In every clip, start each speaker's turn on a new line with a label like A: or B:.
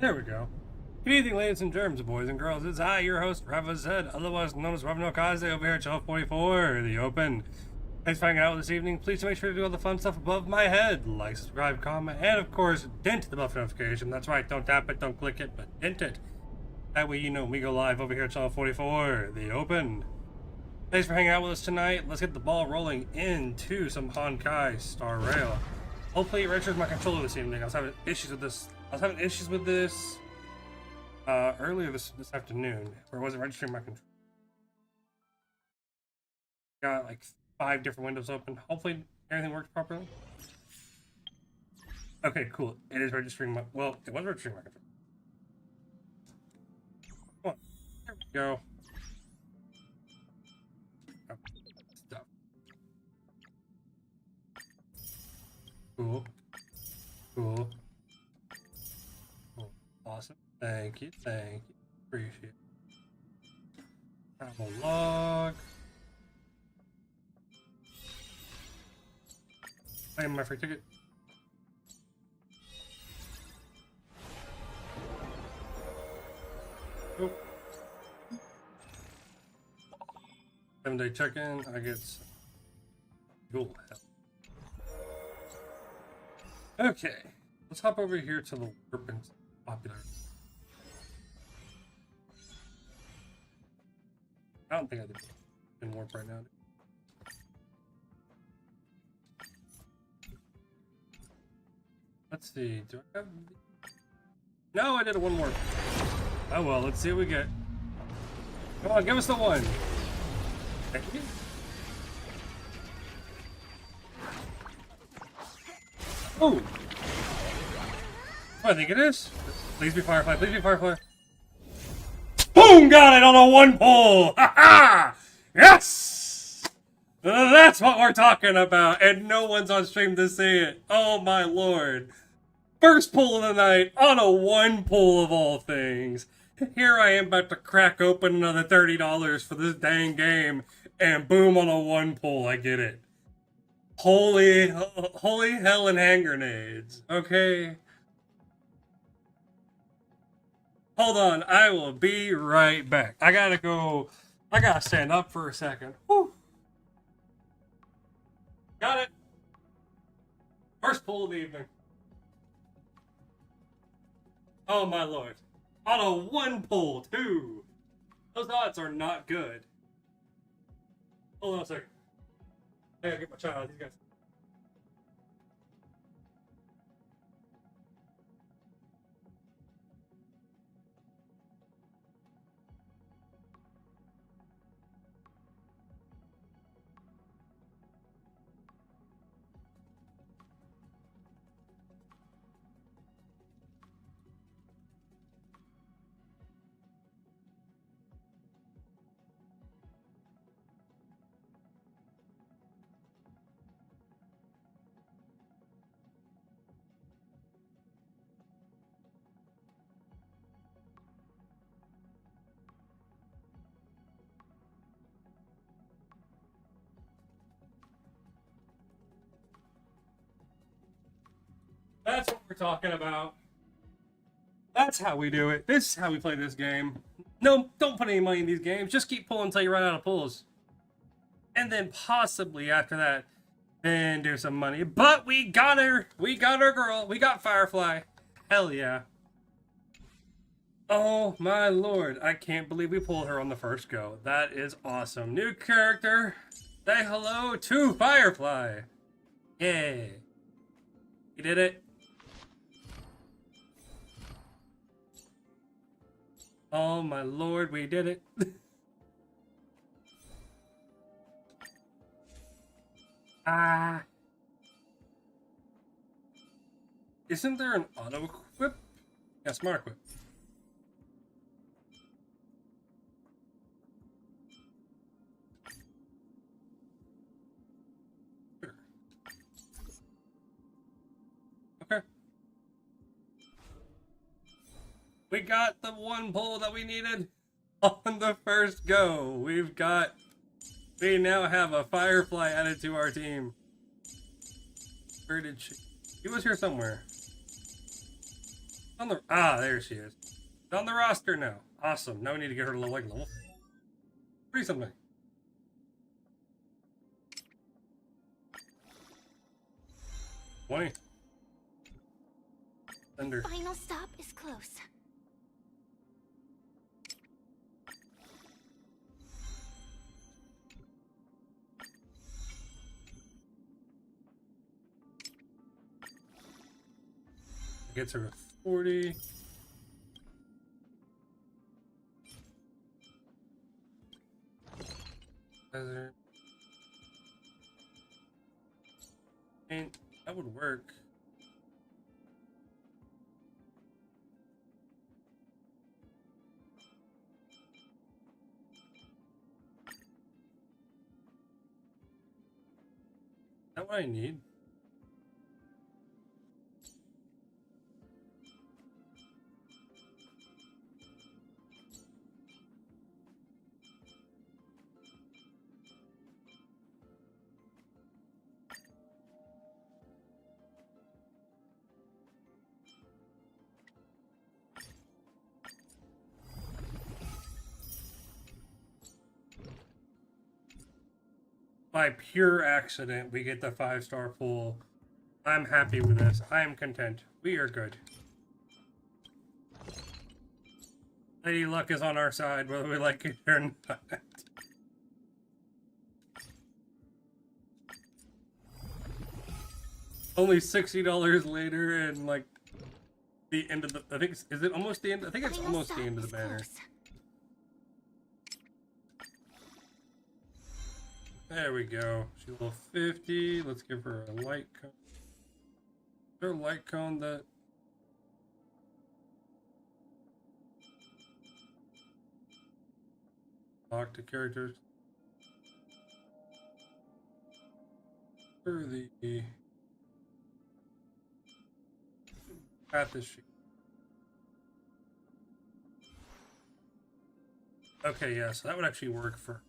A: There we go. Good evening, ladies and germs, boys and girls. It's I, your host, Ravaz, otherwise known as Ravno Kaze, over here at Channel 44, The Open. Thanks for hanging out this evening. Please make sure to do all the fun stuff above my head. Like, subscribe, comment, and of course, dent the bell for notification. That's right, don't tap it, don't click it, but dent it. That way you know we go live over here at Channel 44, The Open. Thanks for hanging out with us tonight. Let's get the ball rolling into some Honkai Star Rail. Hopefully it registers my controller this evening. I was having issues with this earlier this afternoon, where it wasn't registering my controller. Got like 5 different windows open. Hopefully everything works properly. Okay, cool. It is registering my, well, it was registering my controller. Come on. There we go. Oh, stuff. Cool. Cool. Cool. Awesome. Thank you. Appreciate it. Travel log. Claim my free ticket. Oh. 7-day check-in. I get some cool help. Okay. Let's hop over here to the warp and popular. I don't think I can warp right now. Let's see. Do I have? No, I did a 1 more. Oh well. Let's see what we get. Come on, give us the 1. Thank you. Oh. I think it is. Please be Firefly. Please be Firefly. Boom! Got it on a 1 pull! Ha ha! Yes! That's what we're talking about, and no one's on stream to see it. Oh my lord. First pull of the night on a 1 pull of all things. Here I am about to crack open another $30 for this dang game, and boom, on a 1 pull, I get it. Holy hell and hand grenades. Okay. Hold on, I will be right back. I gotta stand up for a second. Whew. Got it. First pull of the evening. Oh my lord. On a 1 pull, too. Those odds are not good. Hold on a second. I gotta get my child, these guys. That's what we're talking about. That's how we do it. This is how we play this game. No, don't put any money in these games. Just keep pulling until you run out of pulls. And then possibly after that, then do some money. But we got her. We got our girl. We got Firefly. Hell yeah. Oh my lord. I can't believe we pulled her on the first go. That is awesome. New character. Say hello to Firefly. Yay. We did it. Oh my lord, we did it. Isn't there an auto equip? Yeah, smart equip. Sure. Okay. We got the 1 pull that we needed on the first go. We now have a Firefly added to our team. Where did she? He was here somewhere. On the there she is. She's on the roster now. Awesome. Now we need to get her to level 3 something. Thunder.
B: Final stop is close.
A: Gets her to 40. Desert. And that would work. Is that what I need? By pure accident, we get the 5-star pull. I'm happy with this. I am content. We are good. Lady Luck is on our side, whether we like it or not. Only $60 later, and like the end of the. I think is it almost the end? I think it's almost the end of the banner. There we go. She's level 50. Let's give her a light cone. Is there a light cone that... Lock to characters. For the... At this sheet. Okay, yeah, so that would actually work for...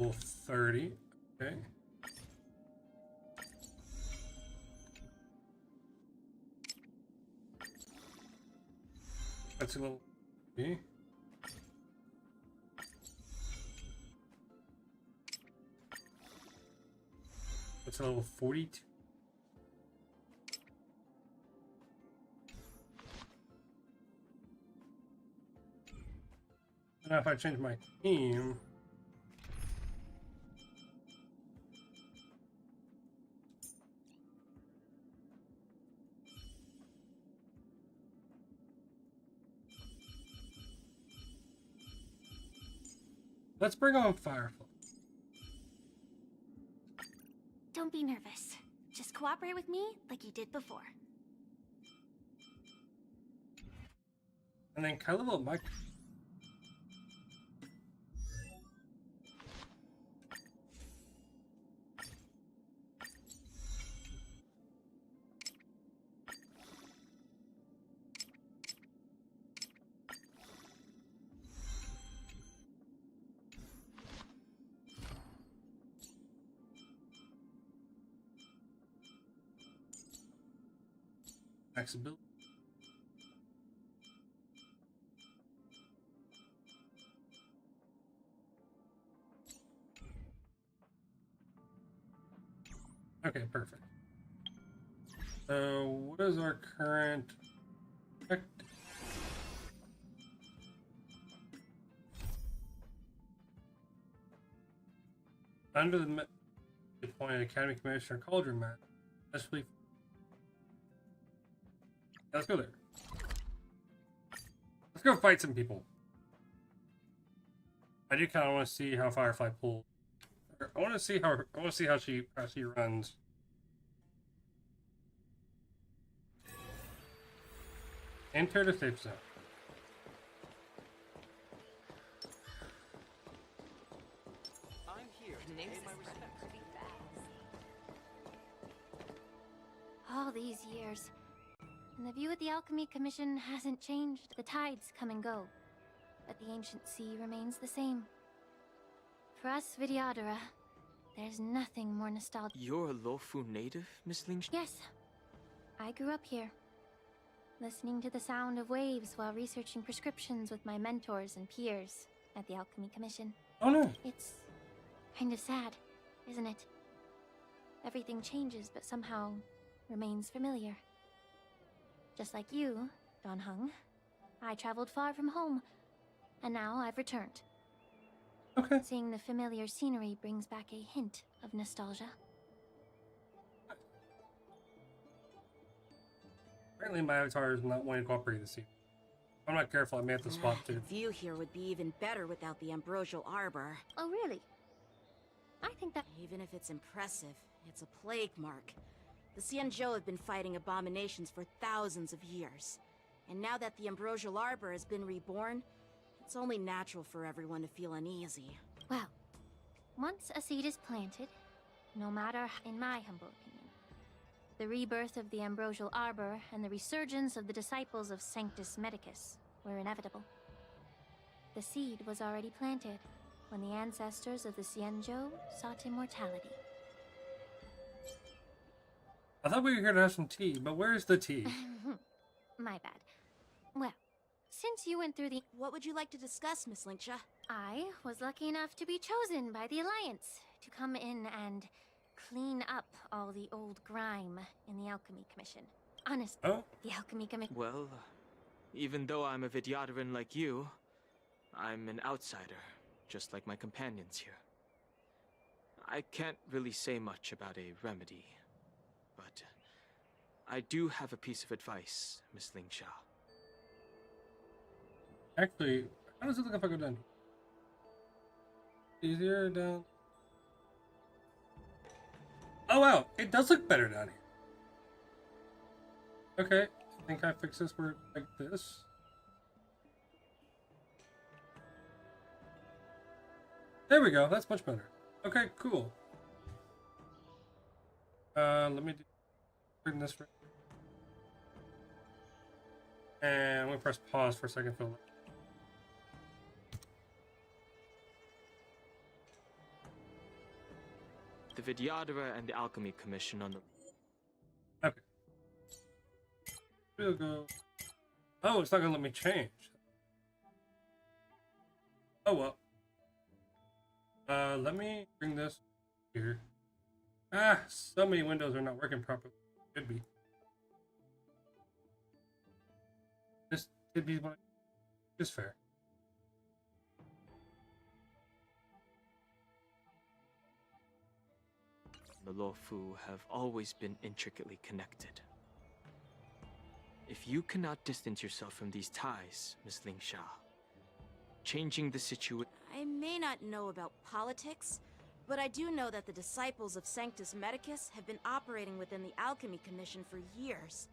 A: Level 30, okay. That's a little... Okay. That's a level 42. Now if I change my team... Let's bring on Firefly.
B: Don't be nervous. Just cooperate with me like you did before.
A: And then kind of a little mic. Flexibility. Okay, perfect. So, what is our current effect? Under the appointed Academy Commissioner Cauldron Man, especially. Let's go there. Let's go fight some people. I do kind of want to see how Firefly pulls. I want to see how she runs. Enter the safe zone.
B: these years, and the view of the Alchemy Commission hasn't changed. The tides come and go, but the ancient sea remains the same. For us Vidyadhara, there's nothing more nostalgic.
C: You're a Lofu native, Miss Lingsha?
B: Yes, I grew up here, listening to the sound of waves while researching prescriptions with my mentors and peers at the Alchemy Commission.
A: Oh no.
B: It's kind of sad, isn't it? Everything changes, but somehow remains familiar. Just like you, Don Hung, I traveled far from home, and now I've returned.
A: Okay.
B: Seeing the familiar scenery brings back a hint of nostalgia.
A: Apparently my avatar is not wanting to cooperate this evening. If I'm not careful, I may have to swap
D: The
A: too.
D: view here would be even better without the ambrosial arbor.
B: Oh, really? I think that...
D: Even if it's impressive, it's a plague mark. The Xianzhou have been fighting abominations for thousands of years. And now that the ambrosial arbor has been reborn, it's only natural for everyone to feel uneasy.
B: Well, once a seed is planted, no matter, in my humble opinion, the rebirth of the ambrosial arbor and the resurgence of the disciples of Sanctus Medicus were inevitable. The seed was already planted when the ancestors of the Xianzhou sought immortality.
A: I thought we were here to have some tea, but where's the tea?
B: My bad. Well, since you went through the...
D: What would you like to discuss, Miss Lingsha?
B: I was lucky enough to be chosen by the Alliance to come in and clean up all the old grime in the Alchemy Commission. Honestly,
A: Oh?
B: the Alchemy Commission...
C: Well, even though I'm a Vidyadharan like you, I'm an outsider, just like my companions here. I can't really say much about a remedy, but I do have a piece of advice, Miss Lingsha.
A: Actually, how does it look if I go down here? Easier down. Oh wow, it does look better down here. Okay, I think I fix this where like this. There we go, that's much better. Okay, cool. Let me bring this right. And I'm gonna press pause for a second for
C: The Vidyadhara and the Alchemy Commission on the...
A: okay. We'll go. Oh, it's not gonna let me change. Oh well. Let me bring this here. Ah, so many windows are not working properly. Should be. This could be what is fair.
C: The Lofu have always been intricately connected. If you cannot distance yourself from these ties, Miss Lingsha, changing the situation...
D: I may not know about politics, but I do know that the disciples of Sanctus Medicus have been operating within the Alchemy Commission for years.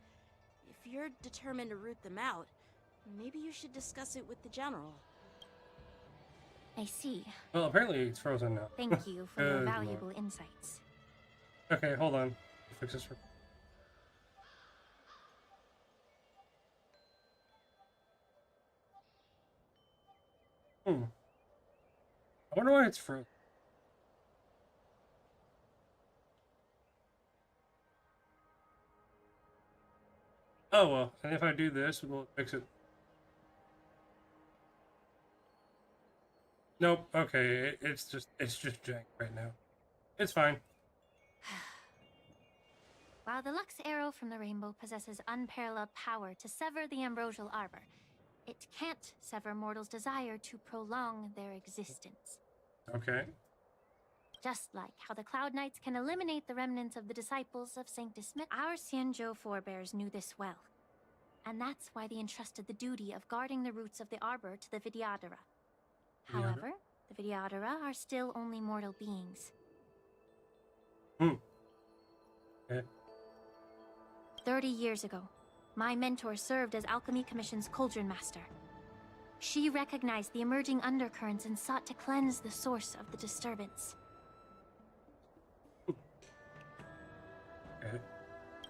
D: If you're determined to root them out, maybe you should discuss it with the General.
B: I see.
A: Well, apparently it's frozen now.
B: Thank you for your
A: Good
B: valuable
A: Lord.
B: insights.
A: Okay, hold on. Fix this for. I wonder why it's frozen. Oh well, and if I do this, we'll fix it. Nope. Okay, it's just jank right now. It's fine.
B: While the Lux Arrow from the Rainbow possesses unparalleled power to sever the ambrosial arbor, it can't sever mortals' desire to prolong their existence.
A: Okay.
B: Just like how the Cloud Knights can eliminate the remnants of the disciples of Sanctus Medicus. Our Xianzhou forebears knew this well, and that's why they entrusted the duty of guarding the roots of the arbor to the Vidyadhara. However, the Vidyadhara are still only mortal beings.
A: Okay.
B: 30 years ago, my mentor served as Alchemy Commission's Cauldron Master. She recognized the emerging undercurrents and sought to cleanse the source of the disturbance.
A: Okay.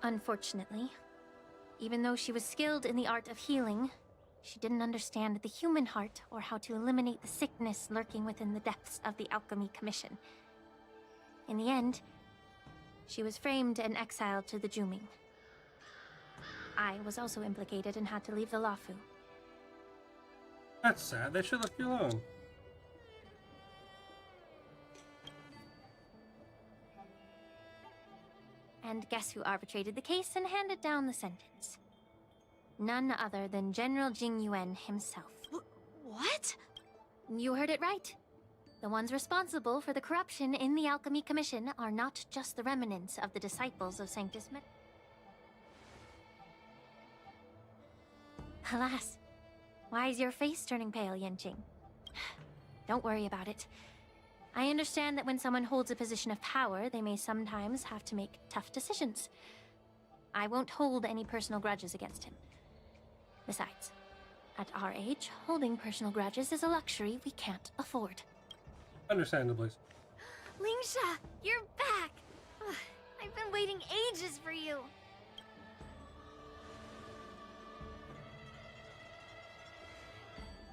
B: Unfortunately, even though she was skilled in the art of healing, she didn't understand the human heart or how to eliminate the sickness lurking within the depths of the Alchemy Commission. In the end, she was framed and exiled to the Juming. I was also implicated and had to leave the Lafu.
A: That's sad. They should leave you alone.
B: And guess who arbitrated the case and handed down the sentence? None other than General Jing Yuan himself.
D: What?
B: You heard it right. The ones responsible for the corruption in the Alchemy Commission are not just the remnants of the disciples of Sanctus Med. Alas, why is your face turning pale, Yanqing? Don't worry about it. I understand that when someone holds a position of power, they may sometimes have to make tough decisions. I won't hold any personal grudges against him. Besides, at our age, holding personal grudges is a luxury we can't afford.
A: Understandably.
E: Lingsha, you're back! Ugh, I've been waiting ages for you.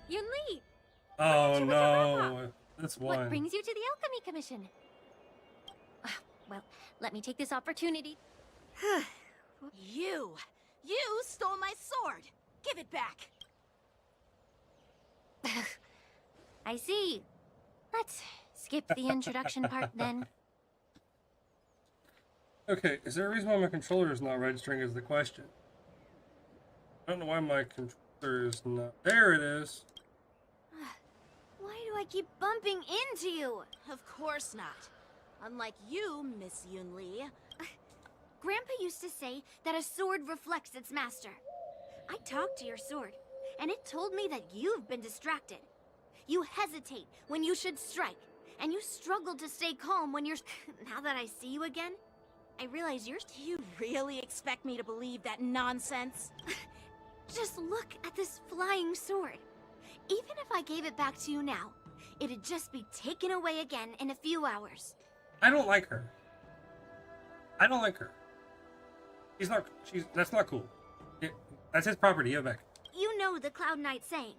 B: Yunli!
A: Oh
B: you
A: no. That's
B: What
A: one.
B: brings you to the Alchemy Commission? Well, let me take this opportunity.
D: You stole my sword! Give it back!
B: I see. Let's skip the introduction part then.
A: Okay, is there a reason why my controller is not registering is the question. I don't know why my controller is not... There it is.
E: Why do I keep bumping into you?
D: Of course not. Unlike you, Miss Yunli.
E: Grandpa used to say that a sword reflects its master. I talked to your sword, and it told me that you've been distracted. You hesitate when you should strike, and you struggle to stay calm when you're... Now that I see you again, I realize you're...
D: Do you really expect me to believe that nonsense?
E: Just look at this flying sword. Even if I gave it back to you now, it'd just be taken away again in a few hours.
A: I don't like her. I don't like her. That's not cool. That's his property, give it back.
E: You know the Cloud Knight saying,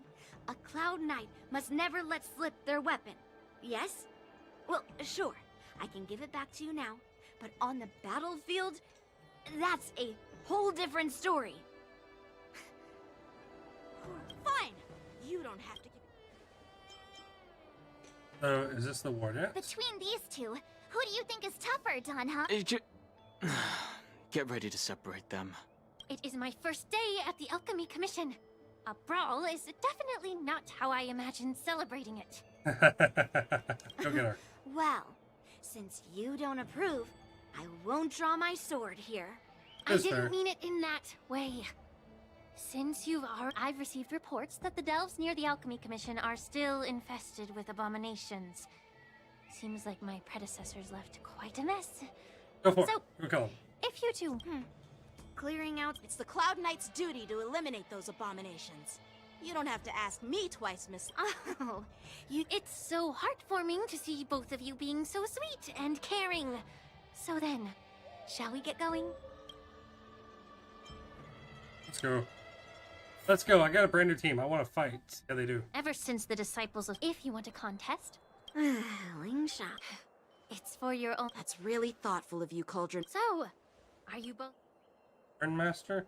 E: a Cloud Knight must never let slip their weapon. Yes? Well, sure, I can give it back to you now, but on the battlefield, that's a whole different story.
D: Fine! You don't have to give...
A: So, is this the warden?
E: Between these two, who do you think is tougher, Don, huh?
C: Get ready to separate them.
B: It is my first day at the Alchemy Commission. A brawl is definitely not how I imagined celebrating it.
A: Go get her.
E: Well, since you don't approve, I won't draw my sword here.
B: I
A: That's
B: didn't
A: fair.
B: mean it in that way. Since I've received reports that the delves near the Alchemy Commission are still infested with abominations. Seems like my predecessors left quite a mess.
A: Go for it.
B: So-
A: Go kill him.
B: If you two...
E: Clearing out...
D: It's the Cloud Knight's duty to eliminate those abominations. You don't have to ask me twice, Miss...
B: Oh, it's so heartwarming to see both of you being so sweet and caring. So then, shall we get going?
A: Let's go. Let's go. I got a brand new team. I want to fight. Yeah, they do.
B: Ever since the disciples of... If you want a contest,
E: Lingsha.
B: it's for your own...
D: That's really thoughtful of you, Cauldron.
B: So, are you both...
A: Master.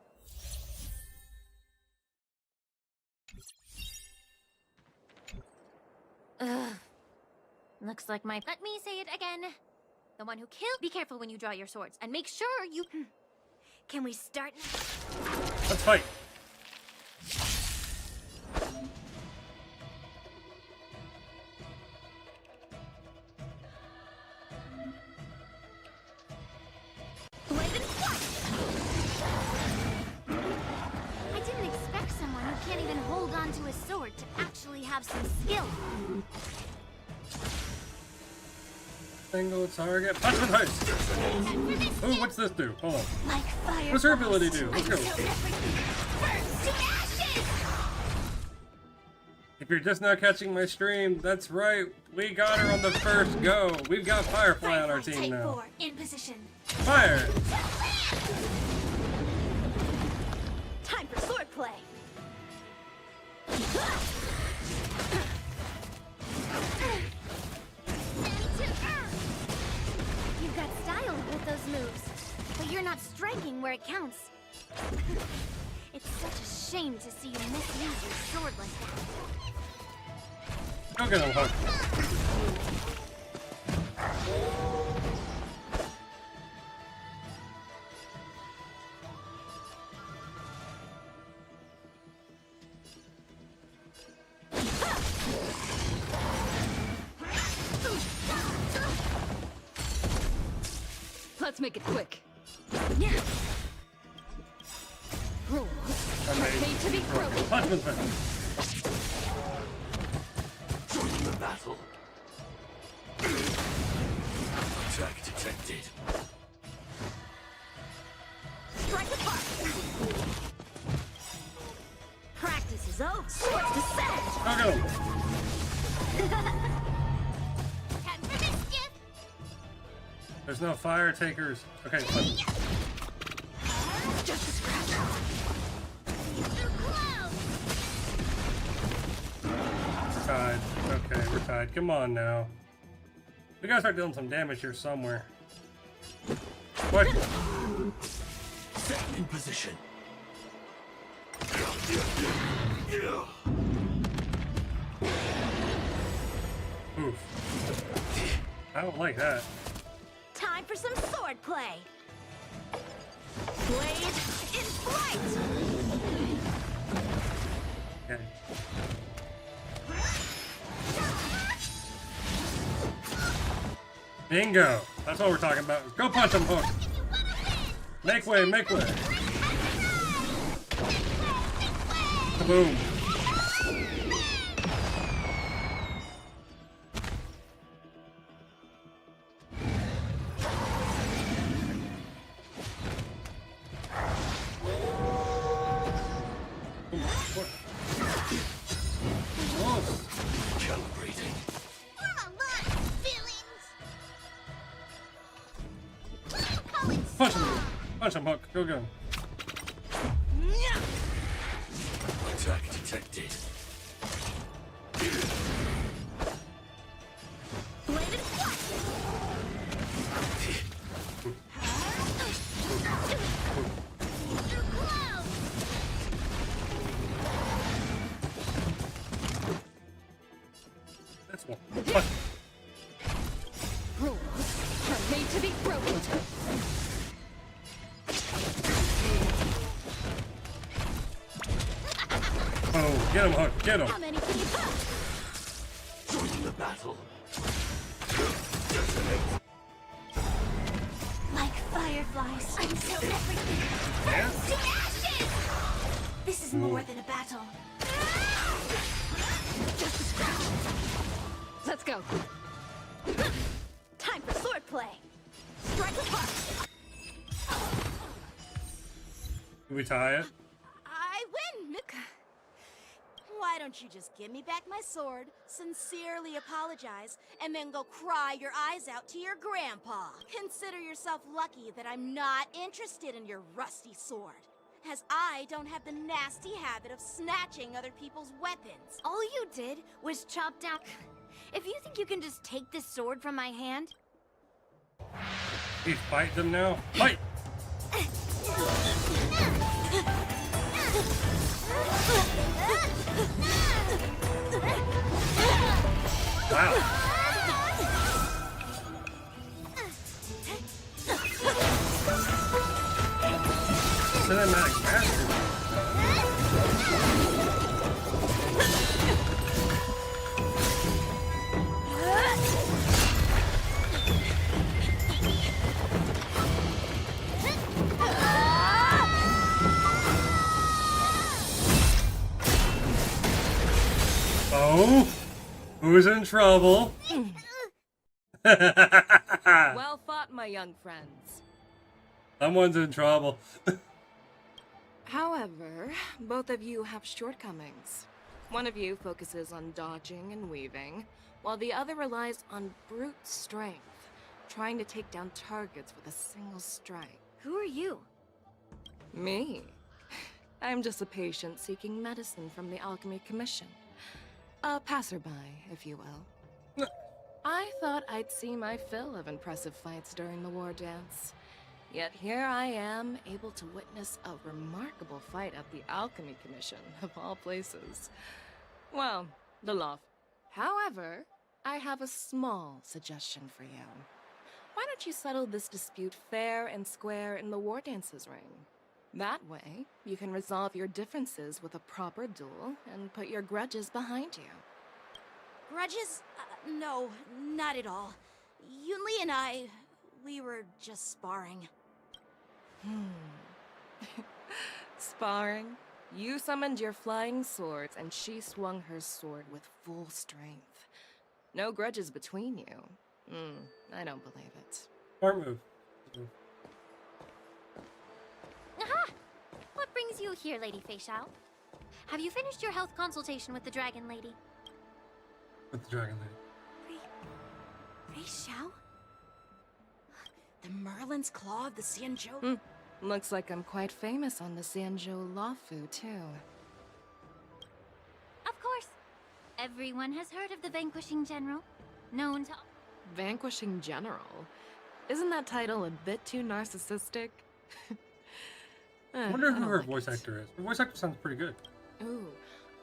B: Ugh. Looks like my... Let me say it again. The one who killed... Be careful when you draw your swords, and make sure you...
E: Can we start now?
A: Let's fight.
E: I didn't expect someone who can't even hold on to a sword to actually have some skill.
A: Single target. Punch with haste. Ooh, what's this do? Hold on.
E: Like fire.
A: What's her ability do? Let's go. If you're just now catching my stream, that's right. We got her on the first go. We've got Firefly on our team
E: Take
A: now.
E: 4, in position.
A: Fire!
E: play. You've got style with those moves, but you're not striking where it counts. It's such a shame to see you misuse your sword like that.
A: Go get him, Hook.
F: Let's make it quick.
E: Yeah.
F: Rules are made to be broken.
A: Punchman's Man.
G: Joining the battle. Attack detected.
E: Strike apart. Practice is over. Swords descend.
A: Go get him.
E: Time for mischief.
A: There's no fire takers. Okay, punch.
E: Just a scratch. Too close.
A: We're tied. Okay, we're tied. Come on now. We gotta start doing some damage here somewhere. What?
G: Set in position.
A: Oof. I don't like that.
E: Time for some sword play. Blade in flight.
A: Okay. Bingo! That's what we're talking about. Go punch him, Hook! Make way, make way! Kaboom!
G: Calibrating.
A: Punch him! Punch him, Hook! Go get him!
G: Attack detected.
E: Blade in flight. Too close.
A: That's one. Punch.
F: Rules are made to be broken.
A: Oh, get him, Hook! Get him!
E: How many can you put?
G: Joining the battle.
E: Like fireflies. I'm so everything.
A: Yeah?
E: To ashes! This is more than a battle. Just a scratch.
F: Let's go.
E: Time for sword play. Strike apart.
A: Do we tie it?
D: I win, Mika. Why don't you just give me back my sword, sincerely apologize, and then go cry your eyes out to your grandpa? Consider yourself lucky that I'm not interested in your rusty sword, as I don't have the nasty habit of snatching other people's weapons.
E: All you did was chop down. If you think you can just take this sword from my hand,
A: We fight them now? Fight! Wow. Cinematic master. Oh, who's in trouble?
F: Well fought, my young friends.
A: Someone's in trouble.
F: However, both of you have shortcomings. One of you focuses on dodging and weaving, while the other relies on brute strength, trying to take down targets with a single strike.
E: who are you?
F: Me? I'm just a patient seeking medicine from the Alchemy Commission. A passerby, if you will. I thought I'd see my fill of impressive fights during the war dance. Yet here I am, able to witness a remarkable fight at the Alchemy Commission, of all places. Well, the loft. However, I have a small suggestion for you. Why don't you settle this dispute fair and square in the war dances ring? That way, you can resolve your differences with a proper duel and put your grudges behind you.
D: Grudges? No, not at all. Yunli and we were just sparring.
F: Sparring? You summoned your flying swords and she swung her sword with full strength. No grudges between you. I don't believe it.
A: Smart move.
B: Aha! What brings you here, Lady Fei Xiao? Have you finished your health consultation with the Dragon Lady?
A: With the Dragon Lady.
D: Fei Xiao? The Merlin's Claw of the Xianzhou?
F: Looks like I'm quite famous on the Xianzhou Luofu, too.
B: Of course. Everyone has heard of the Vanquishing General, known to...
F: Vanquishing General? Isn't that title a bit too narcissistic?
A: I wonder who
F: don't
A: her
F: like
A: voice
F: it.
A: actor is. Her voice actor sounds pretty good.
F: Ooh,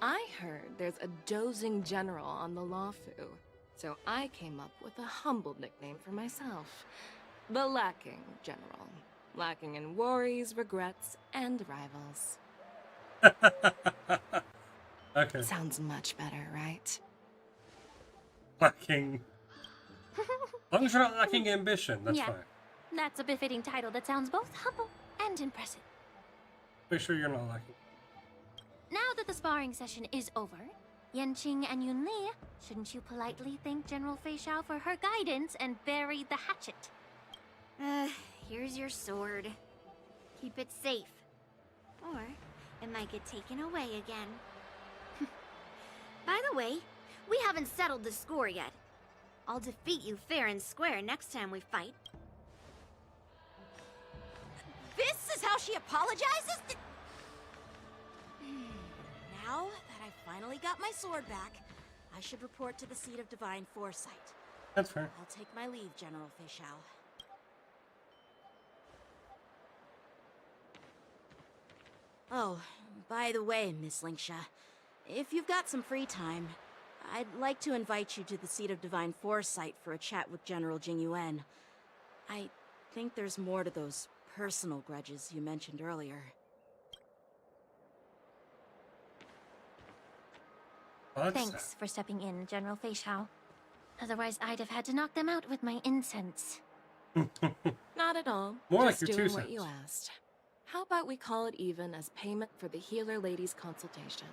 F: I heard there's a dozing general on the Luofu, so I came up with a humble nickname for myself. The Lacking General. Lacking in worries, regrets, and rivals.
A: Okay.
F: Sounds much better, right?
A: Lacking. As long as you're not lacking ambition, that's
B: Yeah.
A: fine.
B: That's a befitting title that sounds both humble and impressive.
A: Make sure you're not lacking.
B: Now that the sparring session is over, Yanqing and Yunli, shouldn't you politely thank General Fei Xiao for her guidance and bury the hatchet?
E: Here's your sword. Keep it safe. Or it might get taken away again. By the way, we haven't settled the score yet. I'll defeat you fair and square next time we fight.
D: This is how she apologizes? Now that I finally got my sword back, I should report to the seat of divine foresight.
A: That's fair.
D: I'll take my leave, General Fei Xiao. Oh, by the way, Miss Lingsha, if you've got some free time, I'd like to invite you to the seat of divine foresight for a chat with General Jing Yuan. I think there's more to those personal grudges you mentioned earlier.
A: Well, that's
B: Thanks for stepping in, General Fei Xiao. Otherwise, I'd have had to knock them out with my incense.
F: Not at all.
A: More like
F: Just
A: your
F: doing
A: 2
F: what you
A: cents.
F: asked. How about we call it even as payment for the healer lady's consultation?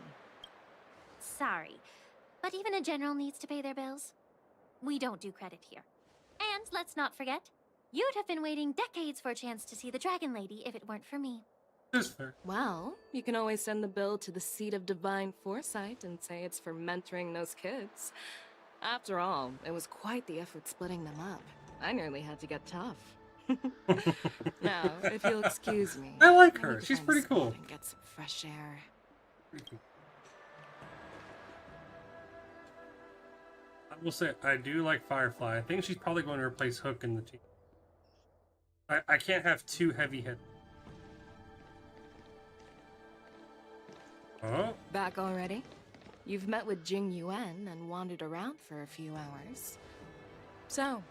B: Sorry, but even a general needs to pay their bills. We don't do credit here. And let's not forget, you'd have been waiting decades for a chance to see the Dragon Lady if it weren't for me.
A: Just fair.
F: Well, you can always send the bill to the seat of divine foresight and say it's for mentoring those kids. After all, it was quite the effort splitting them up. I nearly had to get tough. Now, if you'll excuse me.
A: I like
F: I
A: her.
F: need to
A: She's
F: find a
A: pretty
F: spot
A: cool.
F: and get some fresh air.
A: Pretty cool. I will say, I do like Firefly. I think she's probably going to replace Hook in the team. I can't have 2 heavy hit. Oh,
F: Back already? You've met with Jing Yuan and wandered around for a few hours. So,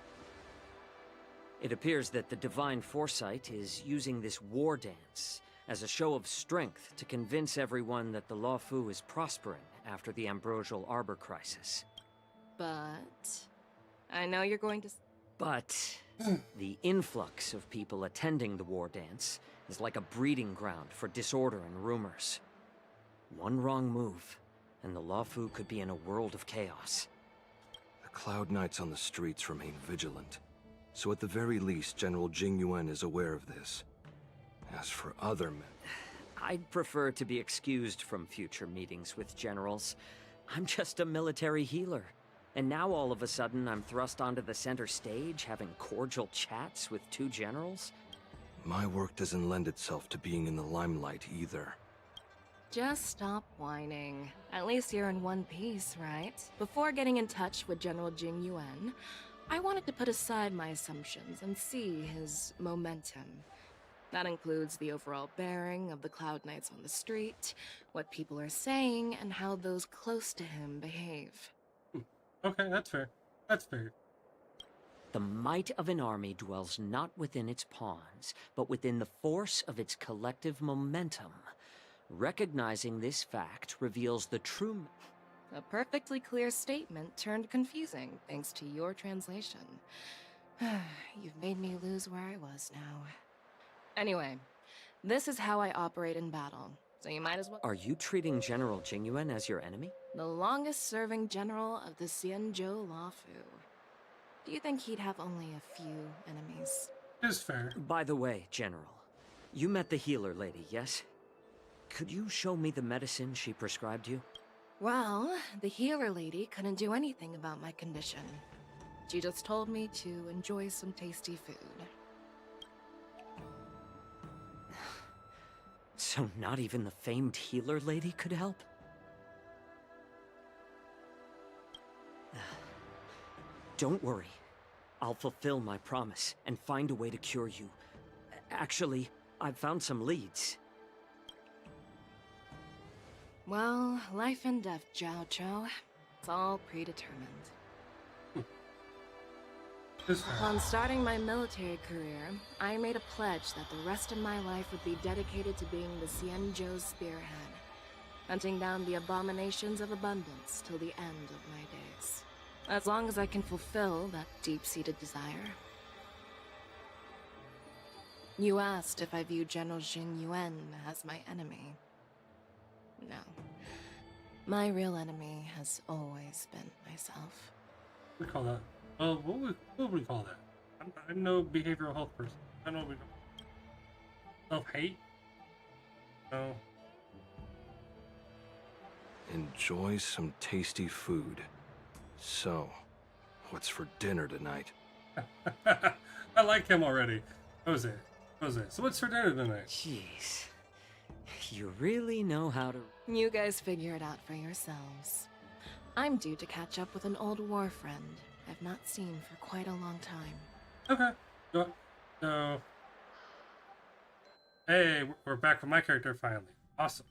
H: It appears that the Divine Foresight is using this war dance as a show of strength to convince everyone that the Luofu is prospering after the Ambrosial Arbor crisis.
F: but... I know you're going to...
H: But the influx of people attending the war dance is like a breeding ground for disorder and rumors. One wrong move, and the Luofu could be in a world of chaos.
I: The Cloud Knights on the streets remain vigilant. So at the very least, General Jing Yuan is aware of this. As for other men...
H: I'd prefer to be excused from future meetings with generals. I'm just a military healer. And now all of a sudden I'm thrust onto the center stage having cordial chats with 2 generals?
I: My work doesn't lend itself to being in the limelight either.
F: Just stop whining. At least you're in one piece, right? Before getting in touch with General Jing Yuan, I wanted to put aside my assumptions and see his momentum. That includes the overall bearing of the Cloud Knights on the street, what people are saying, and how those close to him behave.
A: Okay, that's fair. That's fair.
H: The might of an army dwells not within its pawns, but within the force of its collective momentum. Recognizing this fact reveals the true...
F: A perfectly clear statement turned confusing thanks to your translation. You've made me lose where I was now. Anyway, this is how I operate in battle, so you might as well...
H: Are you treating General Jingyuan as your enemy?
F: The longest-serving general of the Xianzhou Luofu. Do you think he'd have only a few enemies?
A: It's fair.
H: By the way, General, you met the healer lady, yes? Could you show me the medicine she prescribed you?
F: Well, the healer lady couldn't do anything about my condition. She just told me to enjoy some tasty food.
H: So not even the famed healer lady could help? Don't worry. I'll fulfill my promise and find a way to cure you. Actually, I've found some leads.
F: Well, life and death, Jiao Zhou. It's all predetermined. Upon starting my military career, I made a pledge that the rest of my life would be dedicated to being the Xianzhou spearhead, hunting down the abominations of abundance till the end of my days. As long as I can fulfill that deep-seated desire. You asked if I view General Jing Yuan as my enemy. No. My real enemy has always been myself.
A: What do we call that? Well, what would we call that? I'm no behavioral health person. I don't know what we call self-hate? No.
I: Enjoy some tasty food. So, what's for dinner tonight?
A: I like him already. Jose. So what's for dinner tonight?
H: Jeez. You really know how to...
F: You guys figure it out for yourselves. I'm due to catch up with an old war friend I've not seen for quite a long time.
A: Okay. So... Hey, we're back with my character finally. Awesome.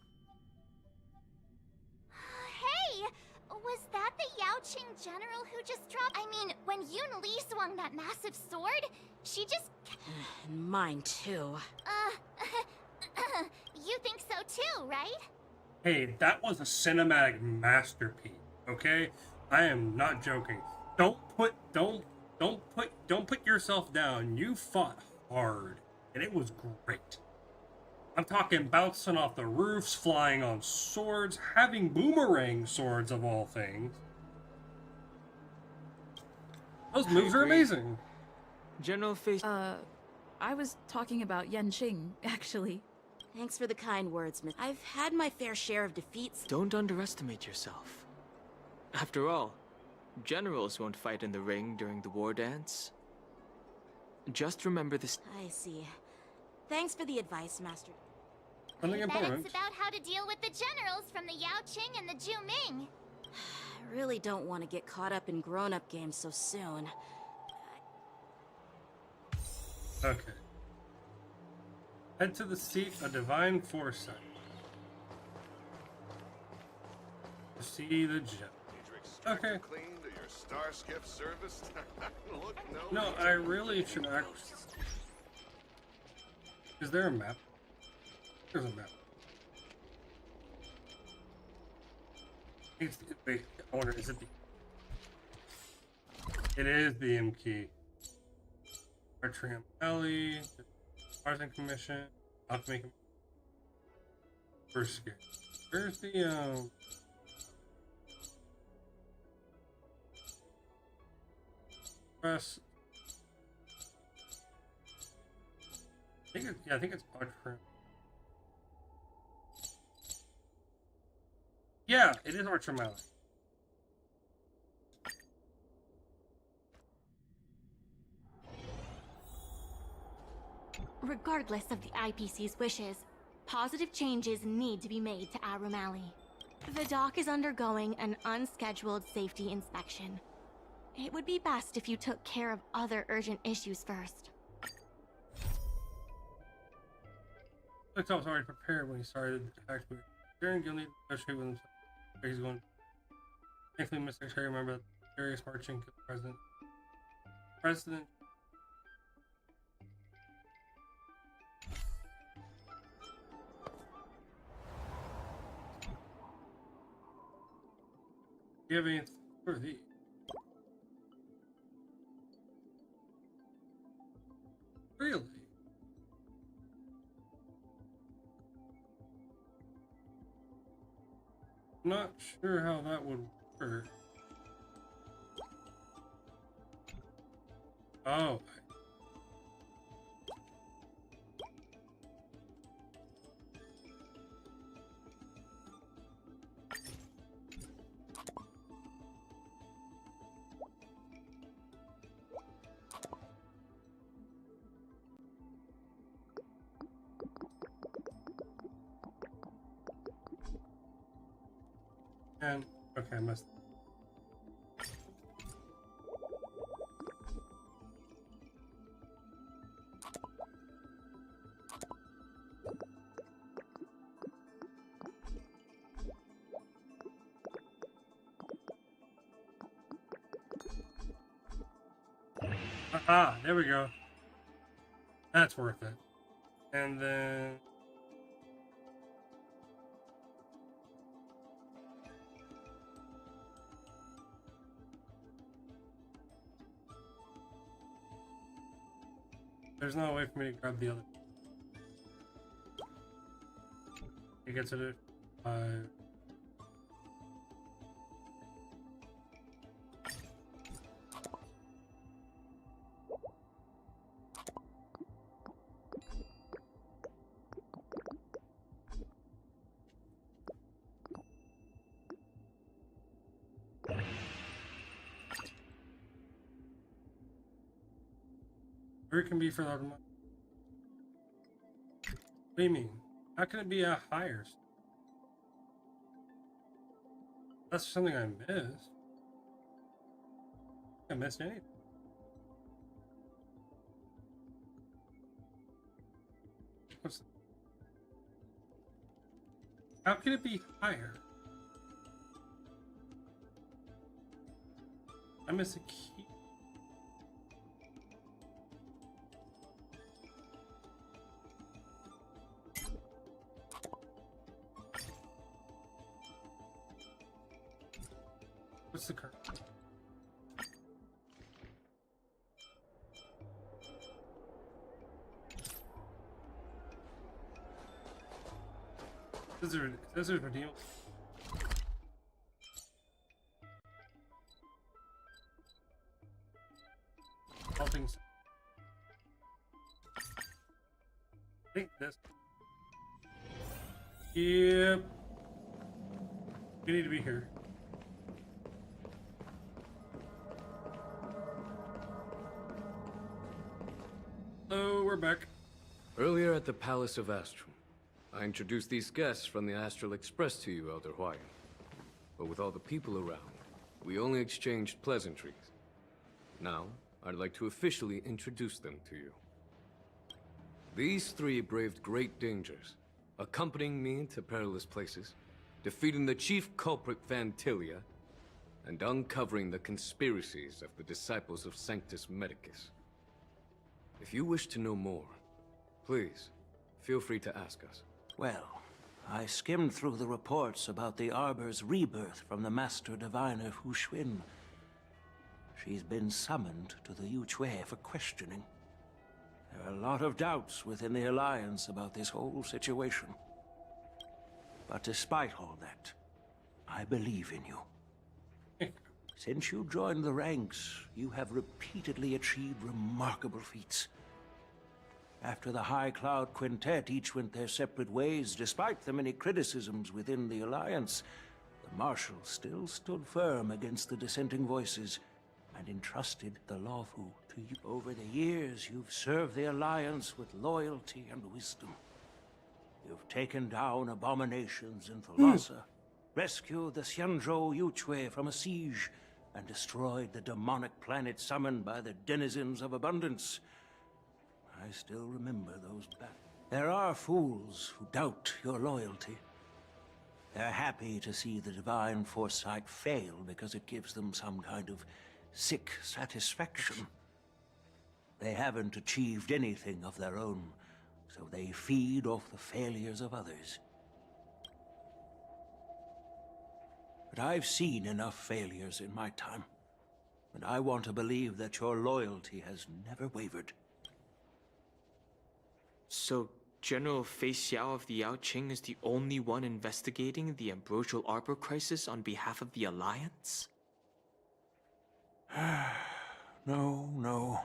E: Hey! Was that the Yaoqing general who just dropped? I mean, when Yun Li swung that massive sword, she just...
D: Mine too.
E: You think so too, right?
A: Hey, that was a cinematic masterpiece, okay? I am not joking. Don't put yourself down. You fought hard, and it was great. I'm talking bouncing off the roofs, flying on swords, having boomerang swords of all things. Those moves are amazing.
C: General Face...
J: I was talking about Yanqing, actually.
D: Thanks for the kind words, Miss. I've had my fair share of defeats.
C: Don't underestimate yourself. After all, generals won't fight in the ring during the war dance. Just remember this.
D: I see. Thanks for the advice, Master.
A: Something
E: I bet
A: important.
E: it's about how to deal with the generals from the Yaoqing and the Zhuming.
D: I really don't want to get caught up in grown-up games so soon.
A: Okay. Head to the seat of divine foresight. To see the gem. Okay.
K: Clean to your star skiff service? Look,
A: No, I really should act. Is there a map? There's a map. Wait, I wonder, is it the... It is the M key. Artrium Alley, Arson Commission, Alchemy Commission. First gear. Where's the, press... I think it's Artrium. Yeah, it is Artrium Alley.
E: Regardless of the IPC's wishes,
L: Positive changes need to be made to Arum Alley. The dock is undergoing an unscheduled safety inspection. It would be best if you took care of other urgent issues first.
A: Looks like I was already prepared when he started the act. Darren Gil needs to negotiate with himself where he's going. Thankfully, Mr. Secretary remembered that various marching killed the president. President. Do you have anything for these? Really? Not sure how that would work. Oh. And okay, I must. Ah, there we go. That's worth it. And then there's no way for me to grab the other. It gets it at 5. Where it can be for the. What do you mean? How can it be a higher? That's something I missed. I missed anything. What's... How can it be higher? I missed a key. What's the current? Scissors redeem. All things. I think this. Yep. You need to be here. Hello, we're back.
I: Earlier at the Palace of Astral, I introduced these guests from the Astral Express to you, Elder Hwyan. But with all the people around, we only exchanged pleasantries. Now, I'd like to officially introduce them to you. These three braved great dangers, accompanying me to perilous places, defeating the chief culprit Vantilia, and uncovering the conspiracies of the disciples of Sanctus Medicus. If you wish to know more, please, feel free to ask us.
M: Well, I skimmed through the reports about the Arbor's rebirth from the Master Diviner Hu Xuan. She's been summoned to the Yuchue for questioning. There are a lot of doubts within the Alliance about this whole situation. But despite all that, I believe in you. Since you joined the ranks, you have repeatedly achieved remarkable feats. After the High Cloud Quintet each went their separate ways, despite the many criticisms within the Alliance, the Marshal still stood firm against the dissenting voices and entrusted the Lawfu to you. Over the years, you've served the Alliance with loyalty and wisdom. You've taken down abominations in Thalassa, rescued the Xianzhou Yuchue from a siege, and destroyed the demonic planet summoned by the denizens of abundance. I still remember those battles. There are fools who doubt your loyalty. They're happy to see the divine foresight fail because it gives them some kind of sick satisfaction. They haven't achieved anything of their own, so they feed off the failures of others. But I've seen enough failures in my time, and I want to believe that your loyalty has never wavered.
C: So, General Fei Xiao of the Yaoqing is the only one investigating the Ambrosial Arbor crisis on behalf of the Alliance?
M: No.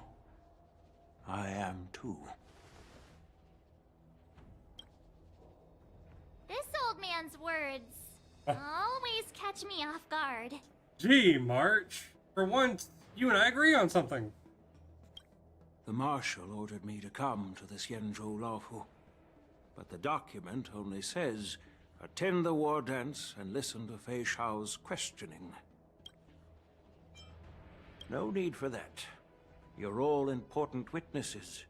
M: I am too.
B: This old man's words always catch me off guard.
A: Gee, March. For once, you and I agree on something.
M: The Marshal ordered me to come to the Xianzhou Laofu, but the document only says, attend the war dance and listen to Fei Xiao's questioning. No need for that. You're all important witnesses.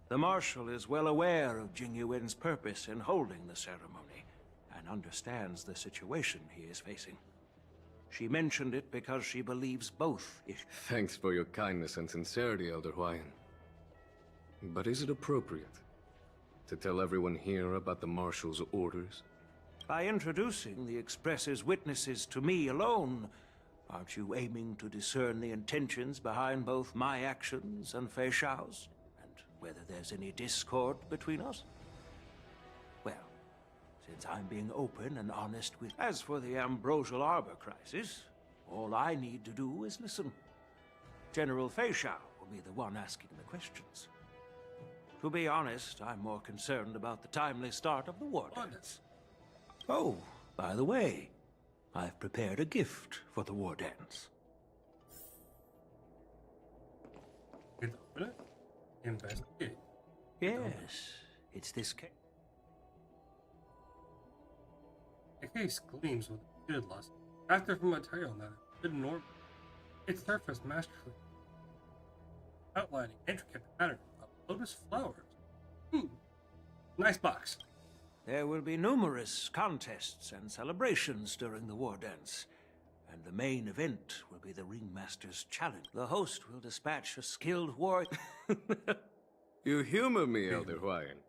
M: The Marshal is well aware of Jing Yuan's purpose in holding the ceremony, and understands the situation he is facing. She mentioned it because she believes both is—
I: Thanks for your kindness and sincerity, Elder Huayan. But is it appropriate to tell everyone here about the Marshal's orders?
M: By introducing the Express's witnesses to me alone, aren't you aiming to discern the intentions behind both my actions and Fei Xiao's? And whether there's any discord between us? Well, since I'm being open and honest with— As for the Ambrosial Arbor crisis, all I need to do is listen. General Fei Xiao will be the one asking the questions. To be honest, I'm more concerned about the timely start of the war dance. Oh, by the way, I've prepared a gift for the war dance.
A: Investigate.
M: Yes, it's this case.
A: The case gleams with good lust. Crafted from material that is good and normal. It surfaced masterfully, outlining intricate pattern of lotus flowers. Nice box.
M: There will be numerous contests and celebrations during the war dance, and the main event will be the Ringmaster's Challenge. The host will dispatch a skilled warrior.
I: You humor me, Elder Huayan.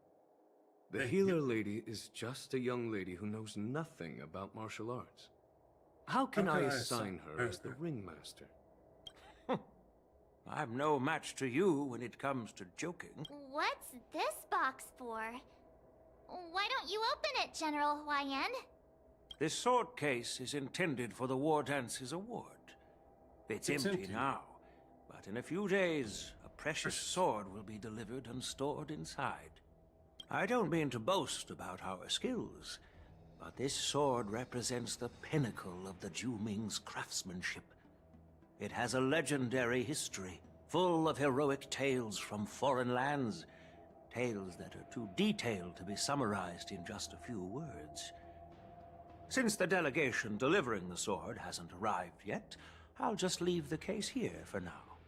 I: The healer lady is just a young lady who knows nothing about martial arts. How can I assign her as the Ringmaster?
M: I'm no match to you when it comes to joking.
B: What's this box for? Why don't you open it, General Huayan?
M: This sword case is intended for the War Dance's award. It's empty now, but in a few days, a precious sword will be delivered and stored inside. I don't mean to boast about our skills, but this sword represents the pinnacle of the Zhuming's craftsmanship. It has a legendary history, full of heroic tales from foreign lands, tales that are too detailed to be summarized in just a few words. Since the delegation delivering the sword hasn't arrived yet, I'll just leave the case here for now.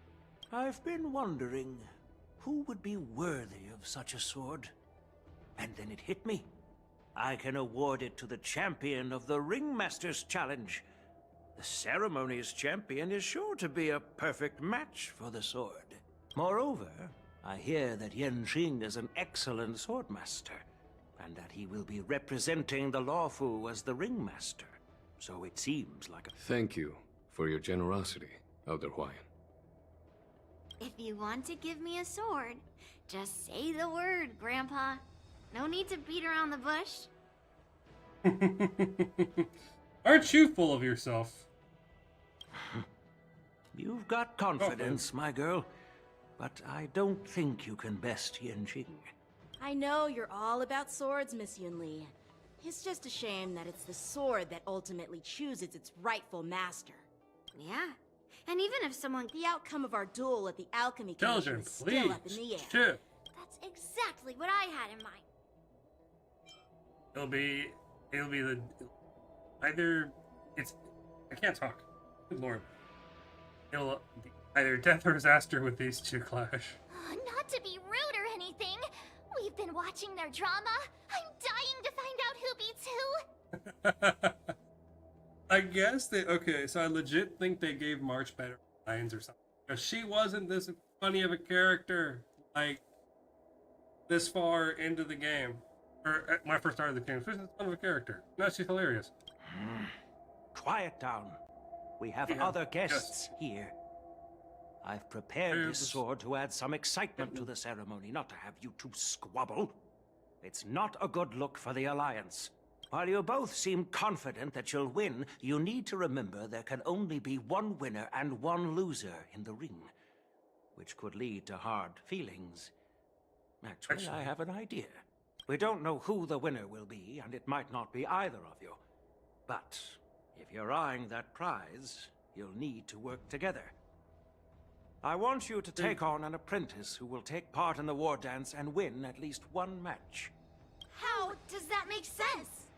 M: I've been wondering who would be worthy of such a sword. And then it hit me. I can award it to the champion of the Ringmaster's Challenge. The ceremony's champion is sure to be a perfect match for the sword. Moreover, I hear that Yanqing is an excellent swordmaster, and that he will be representing the Luofu as the Ringmaster. So it seems like a—
I: Thank you for your generosity, Elder Huayan.
E: If you want to give me a sword, just say the word, Grandpa. No need to beat around the bush.
A: Aren't you full of yourself?
M: You've got confidence, my girl, but I don't think you can best Yanqing.
D: I know you're all about swords, Miss Yunli. It's just a shame that it's the sword that ultimately chooses its rightful master.
E: Yeah, and even if someone—
D: The outcome of our duel at the Alchemy Commission
A: Children,
D: is still up in
A: please.
D: the air.
A: Shit.
E: That's exactly what I had in mind.
A: It'll be the either it's I can't talk. Good lord. It'll be either death or disaster with these two clash.
E: Not to be rude or anything. We've been watching their drama. I'm dying to find out who beats who.
A: I guess they okay, so I legit think they gave March better lines or something. Because she wasn't this funny of a character like this far into the game. Or when I first started the game, she's this fun of a character. Now she's hilarious.
M: Quiet down. We have other guests here. I've prepared this sword to add some excitement to the ceremony, not to have you two squabble. It's not a good look for the Alliance. While you both seem confident that you'll win, you need to remember there can only be one winner and one loser in the ring, which could lead to hard feelings. Actually, I have an idea. We don't know who the winner will be, and it might not be either of you. But if you're eyeing that prize, you'll need to work together. I want you to take on an apprentice who will take part in the war dance and win at least one match.
E: How does that make sense?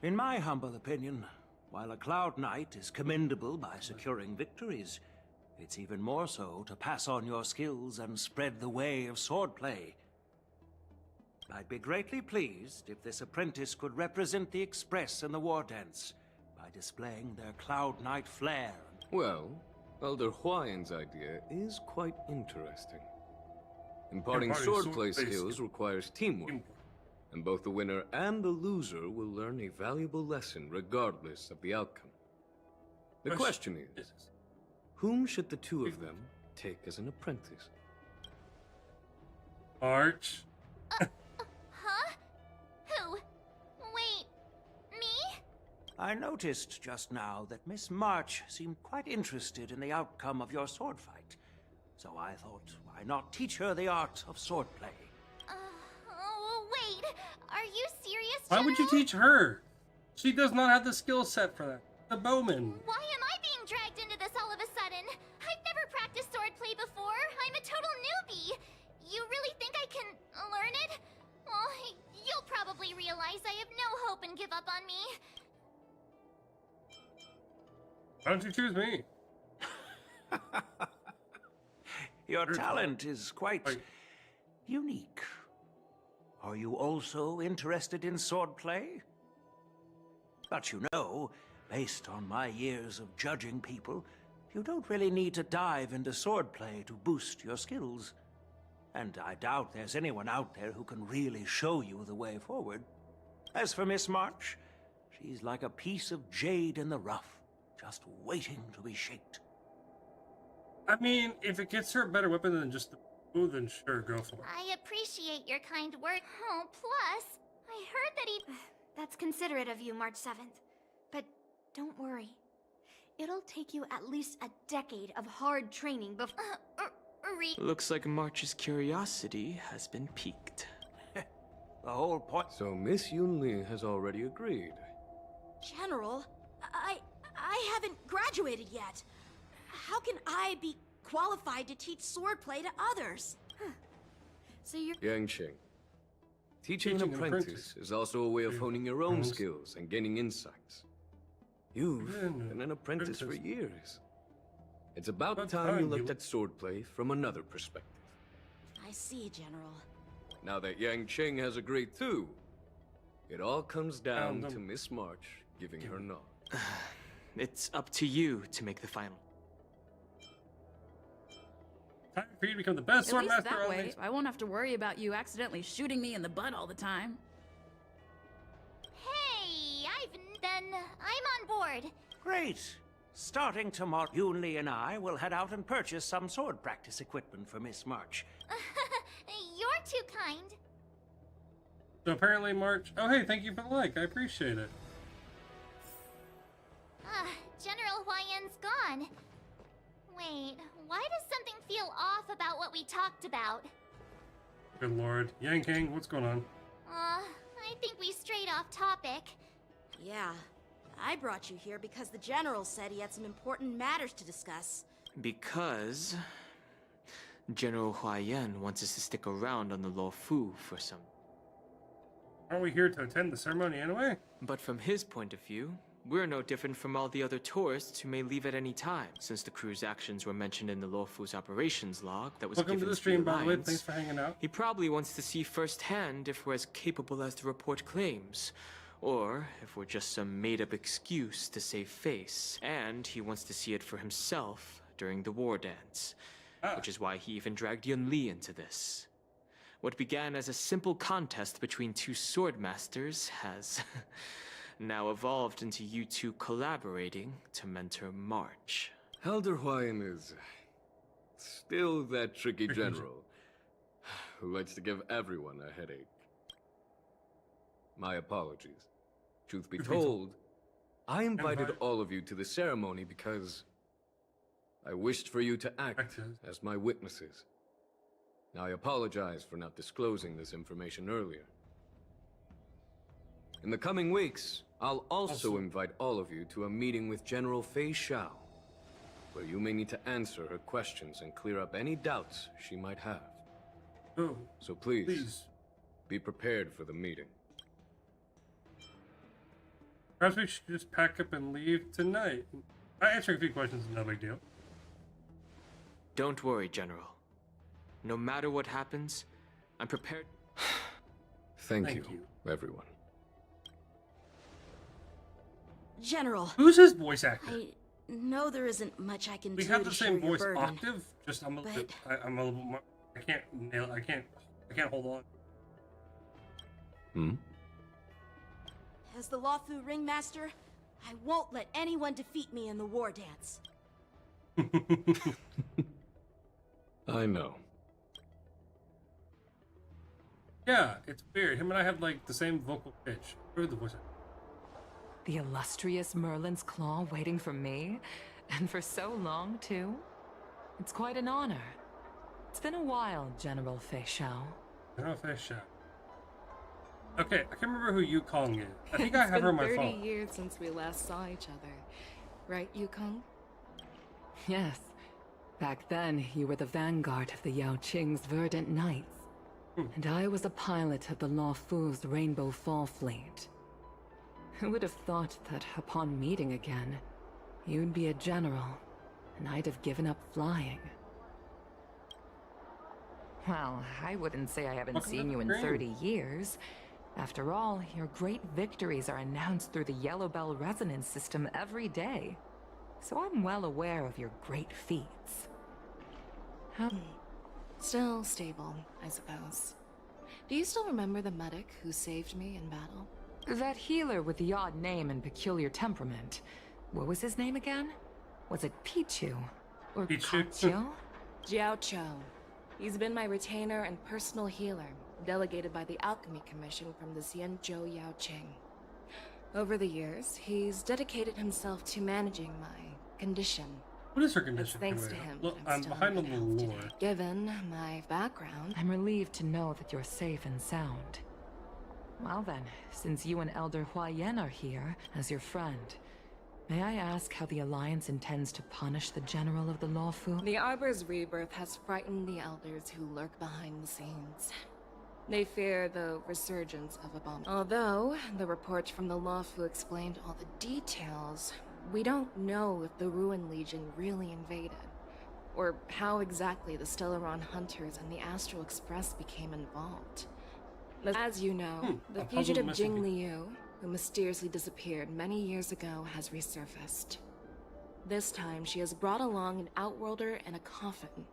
M: In my humble opinion, while a Cloud Knight is commendable by securing victories, it's even more so to pass on your skills and spread the way of swordplay. I'd be greatly pleased if this apprentice could represent the Express in the war dance by displaying their Cloud Knight flair.
I: Well, Elder Huayan's idea is quite interesting. Imparting swordplay skills requires teamwork, and both the winner and the loser will learn a valuable lesson regardless of the outcome. The question is, whom should the two of them take as an apprentice?
A: Arch.
E: Huh? Who? Wait, me?
M: I noticed just now that Miss March seemed quite interested in the outcome of your sword fight. So I thought, why not teach her the art of swordplay?
E: Wait, are you serious,
A: Why would you teach her? She does not have the skill set for that. The bowman.
E: Why am I being dragged into this all of a sudden? I've never practiced swordplay before. I'm a total newbie. You really think I can learn it? Well, you'll probably realize I have no hope and give up on me.
A: Why don't you choose me?
M: Your talent is quite unique. Are you also interested in swordplay? But you know, based on my years of judging people, you don't really need to dive into swordplay to boost your skills. And I doubt there's anyone out there who can really show you the way forward. As for Miss March, she's like a piece of jade in the rough, just waiting to be shaped.
A: I mean, if it gets her a better weapon than just the bow, then sure, go for it.
E: I appreciate your kind words. Oh, plus, I heard that he...
L: That's considerate of you, March 7th. But don't worry. It'll take you at least a decade of hard training before...
C: Looks like March's curiosity has been piqued.
M: The whole point...
I: So Miss Yunli has already agreed.
D: General, I haven't graduated yet. How can I be qualified to teach swordplay to others?
L: So you're...
I: Yanqing. Teaching an apprentice is also a way of honing your own skills and gaining insights. You've been an apprentice for years. It's about time you looked at swordplay from another perspective.
D: I see, General.
I: Now that Yanqing has agreed too, it all comes down to Miss March giving her nod.
C: It's up to you to make the final.
A: Time for you to become the best
J: At least
A: swordmaster
J: that
A: on
J: way,
A: these.
J: I won't have to worry about you accidentally shooting me in the butt all the time.
E: Hey, I'm on board.
M: Great. Starting tomorrow, Yunli and I will head out and purchase some sword practice equipment for Miss March.
E: You're too kind.
A: So apparently March... Oh, hey, thank you for the like. I appreciate it.
E: General Huayan's gone. Wait, why does something feel off about what we talked about?
A: Good lord. Yanqing, what's going on?
E: I think we strayed off topic.
D: Yeah, I brought you here because the General said he had some important matters to discuss.
C: Because General Huayan wants us to stick around on the Luofu for some...
A: Aren't we here to attend the ceremony anyway?
C: But from his point of view, we're no different from all the other tourists who may leave at any time, since the crew's actions were mentioned in the Luofu's operations log that was
A: Welcome
C: given
A: to the stream, by the way.
C: Alliance.
A: Thanks for hanging out.
C: He probably wants to see firsthand if we're as capable as the report claims, or if we're just some made-up excuse to save face. And he wants to see it for himself during the war dance, which is why he even dragged Yun Li into this. What began as a simple contest between two sword masters has now evolved into you two collaborating to mentor March.
I: Elder Huayan is still that tricky general who likes to give everyone a headache. My apologies. Truth be told, I invited all of you to the ceremony because I wished for you to act as my witnesses. I apologize for not disclosing this information earlier. In the coming weeks, I'll also invite all of you to a meeting with General Fei Xiao, where you may need to answer her questions and clear up any doubts she might have. So please, be prepared for the meeting.
A: Perhaps we should just pack up and leave tonight. Answering a few questions is no big deal.
C: Don't worry, General. No matter what happens, I'm prepared.
I: Thank you, everyone.
D: General.
A: Who's his voice actor?
D: I know there isn't much I can do
A: We have
D: to
A: the same
D: share your
A: voice
D: burden,
A: octave. Just I'm a little bit. I'm a little bit more. I can't nail it. I can't hold on.
D: As the Luofu ringmaster, I won't let anyone defeat me in the war dance.
I: I know.
A: Yeah, it's weird. Him and I have like the same vocal pitch. Who's the voice actor?
N: The illustrious Merlin's Claw waiting for me? And for so long, too? It's quite an honor. It's been a while, General Fei Xiao.
A: General Fei Xiao. Okay, I can't remember who Yukong is. I think I have her on my phone.
F: It's been 30 years since we last saw each other. Right, Yukong?
N: Yes. Back then, you were the vanguard of the Yao Qing's Verdant Knights. And I was a pilot of the Luofu's Rainbow Fall Fleet. Who would have thought that upon meeting again, you'd be a general, and I'd have given up flying? Well, I wouldn't say I haven't seen you in 30 years. After all, your great victories are announced through the Yellow Bell resonance system every day. So I'm well aware of your great feats.
F: Still stable, I suppose. Do you still remember the medic who saved me in battle?
N: That healer with the odd name and peculiar temperament. What was his name again? Was it Pichu? Or Kachio?
F: Jiao Cho. He's been my retainer and personal healer, delegated by the Alchemy Commission from the Xianzhou Yao Qing. Over the years, he's dedicated himself to managing my condition.
A: What is her condition?
F: Thanks to him.
A: Look, I'm behind on the lore.
F: Given my background,
N: I'm relieved to know that you're safe and sound. Well then, since you and Elder Huayan are here as your friend, may I ask how the Alliance intends to punish the General of the Luofu?
F: The Arbor's rebirth has frightened the elders who lurk behind the scenes. They fear the resurgence of a bomb. Although the report from the Luofu explained all the details, we don't know if the Ruin Legion really invaded, or how exactly the Stellaron Hunters and the Astral Express became involved. As you know, the fugitive Jing Liu, who mysteriously disappeared many years ago, has resurfaced. This time, she has brought along an Outworlder and a coffin,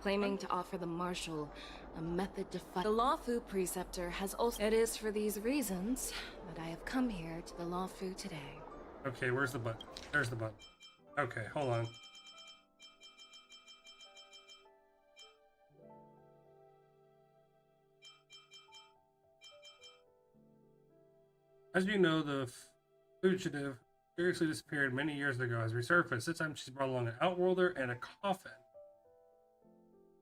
F: claiming to offer the Marshal a method to fight. The Luofu Preceptor has also... It is for these reasons that I have come here to the Luofu today.
A: Okay, where's the button? There's the button. Okay, hold on. As you know, the fugitive mysteriously disappeared many years ago has resurfaced. This time she's brought along an Outworlder and a coffin.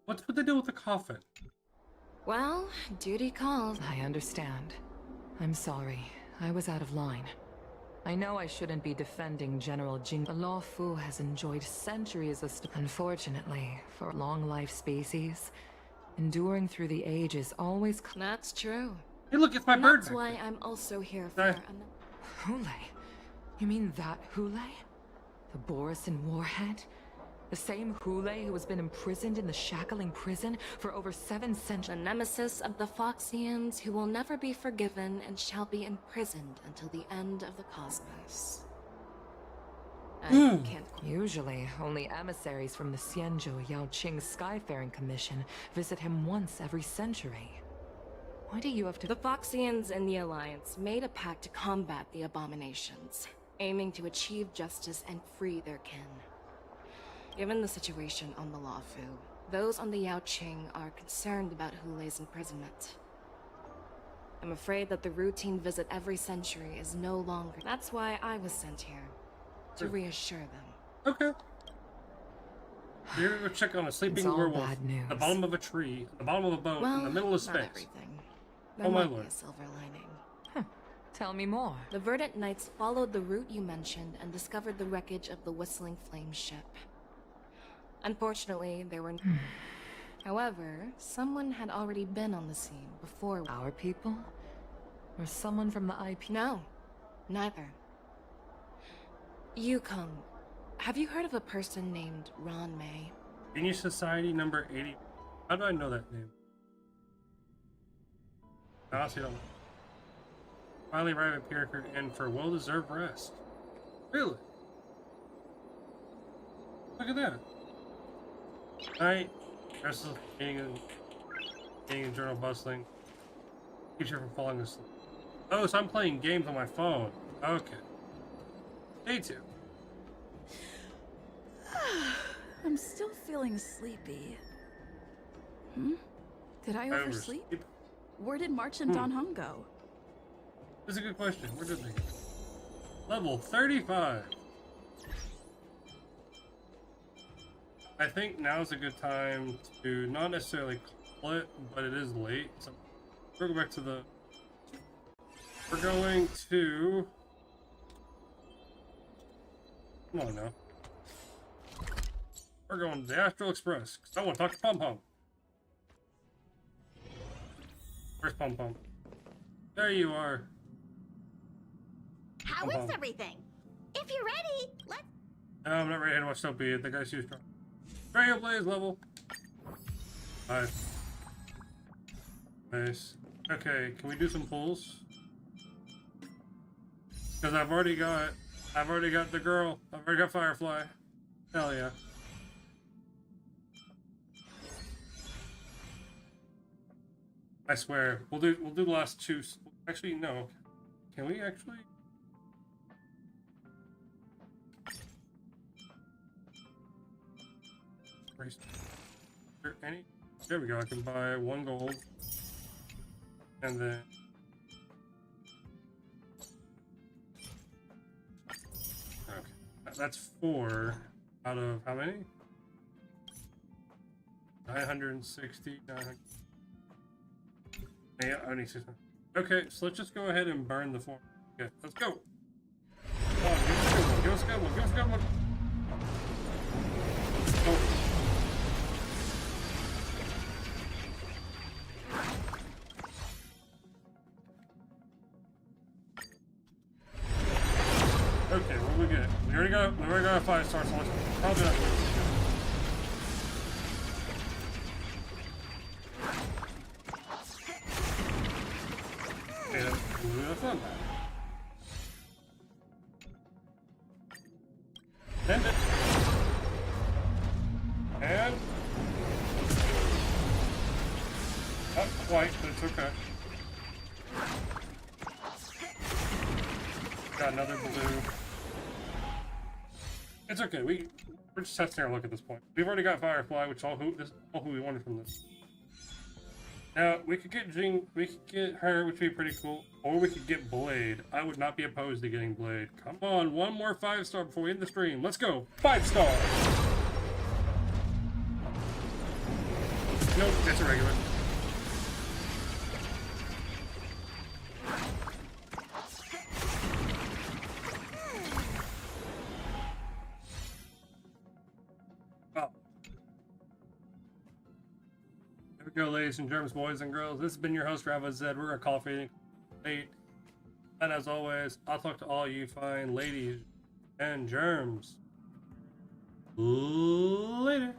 A: What's with the deal with the coffin?
F: Well, duty calls.
N: I understand. I'm sorry. I was out of line. I know I shouldn't be defending General Jing. The Luofu has enjoyed centuries of unfortunately, for a long life species, enduring through the ages always...
F: That's true.
A: Hey, look, it's my
F: And
A: bird.
F: that's why I'm also here
A: Sorry.
F: for
N: Hule? You mean that Hule? The Borisin warhead? The same Hule who has been imprisoned in the shackling prison for over 7 centuries.
F: the nemesis of the Foxians who will never be forgiven and shall be imprisoned until the end of the cosmos. I can't.
N: Usually, only emissaries from the Xianzhou Yaoqing Skyfaring Commission visit him once every century. Why do you have to—
F: The Foxians and the Alliance made a pact to combat the abominations, aiming to achieve justice and free their kin. Given the situation on the Luofu, those on the Yaoqing are concerned about Hule's imprisonment. I'm afraid that the routine visit every century is no longer. That's why I was sent here, to reassure them.
A: Okay. You're gonna go check on a sleeping
N: It's all
A: werewolf
N: bad news.
A: at the bottom of a tree, at the bottom of a boat,
F: Well,
A: in the middle of
F: not
A: space.
F: everything.
A: Oh
F: There
A: my
F: might be
A: lord.
F: a silver lining.
N: Tell me more.
F: The Verdant Knights followed the route you mentioned and discovered the wreckage of the Whistling Flame ship. Unfortunately, there were... However, someone had already been on the scene before...
N: Our people? Or someone from the IP?
F: No, neither. Yukong, have you heard of a person named Ron May?
A: Genius Society number 80. How do I know that name? I honestly don't know. Finally arrived at Pyramid Inn for well-deserved rest. Really? Look at that. Night. Rest of being and journal bustling. Keeps you from falling asleep. Oh, so I'm playing games on my phone. Okay. Day 2.
J: I'm still feeling sleepy. Did I oversleep? Where did March and Don Hung go?
A: That's a good question. Where did they go? Level 35. I think now's a good time to not necessarily call it, but it is late. So we'll go back to the... We're going to... Come on now. We're going to the Astral Express, because I want to talk to Pom Pom. Where's Pom Pom? There you are.
E: How
A: Pom
E: is
A: Pom.
E: everything? If you're ready, let's...
A: No, I'm not ready to watch Soapy. The guy's too strong. Trailblaze level 5. Nice. Okay, can we do some pulls? Because I've already got the girl. I've already got Firefly. Hell yeah. I swear, we'll do the last 2. Actually, no. Can we actually? Is there any? There we go. I can buy 1 gold, and then okay, that's 4 out of how many? 960. 900. Yeah, I need 600. Okay, so let's just go ahead and burn the 4. Okay, let's go. Come on, give us a good one. Give us a good one. Oh. Okay, what do we get? We already got a 5-star, so let's probably not. Okay, that's not bad. Send it. And not quite, but it's okay. Got another blue. It's okay. We're just testing our luck at this point. We've already got Firefly, which this is all who we wanted from this. Now we could get Jing, we could get her, which would be pretty cool, or we could get Blade. I would not be opposed to getting Blade. Come on, 1 more 5-star before we end the stream. Let's go, 5-star. Nope, it's a regular. Yo, ladies and germs, boys and girls, this has been your host, Ravaz. We're gonna call for anything late. And as always, I'll talk to all you fine ladies and germs later.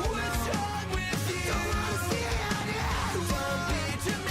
O: What's wrong with you? Don't wanna see it now. Won't be too